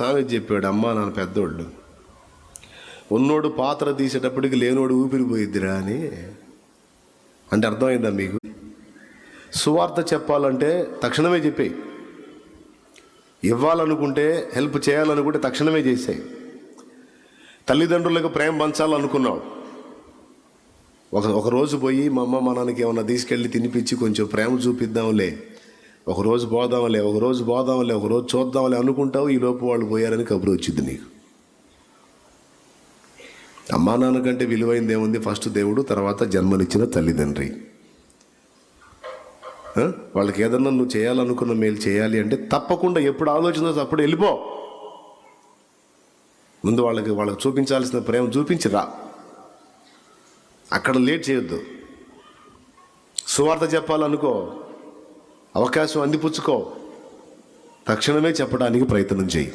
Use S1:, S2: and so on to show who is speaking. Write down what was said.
S1: సామెత చెప్పాడు, అమ్మా నాన్న పెద్దోళ్ళు, ఉన్నోడు పాత్ర తీసేటప్పటికి లేనోడు ఊపిరిపోయిద్దిరా అని. అంటే అర్థమైందా మీకు? సువార్త చెప్పాలంటే తక్షణమే చెప్పేయి, ఇవ్వాలనుకుంటే హెల్ప్ చేయాలనుకుంటే తక్షణమే చేసాయి. తల్లిదండ్రులకు ప్రేమ పంచాలనుకున్నావు, ఒక రోజు పోయి మా అమ్మ మా నాన్నకి ఏమన్నా తీసుకెళ్ళి తినిపించి కొంచెం ప్రేమ చూపిద్దాంలే, ఒకరోజు పోదాంలే, ఒకరోజు చూద్దాంలే అనుకుంటావు. ఈ లోపు వాళ్ళు పోయారని కబురు వచ్చింది నీకు. అమ్మా నాన్న కంటే విలువైంది ఏముంది? ఫస్ట్ దేవుడు, తర్వాత జన్మనిచ్చిన తల్లిదండ్రి. వాళ్ళకి ఏదన్నా నువ్వు చేయాలనుకున్న మేలు చేయాలి అంటే తప్పకుండా ఎప్పుడు ఆలోచన అప్పుడు వెళ్ళిపో. ముందు వాళ్ళకి చూపించాల్సిన ప్రేమ చూపించిరా, అక్కడ లేట్ చేయొద్దు. సువార్త చెప్పాలనుకో, అవకాశం అందిపుచ్చుకో, తక్షణమే చెప్పడానికి ప్రయత్నం చేయి.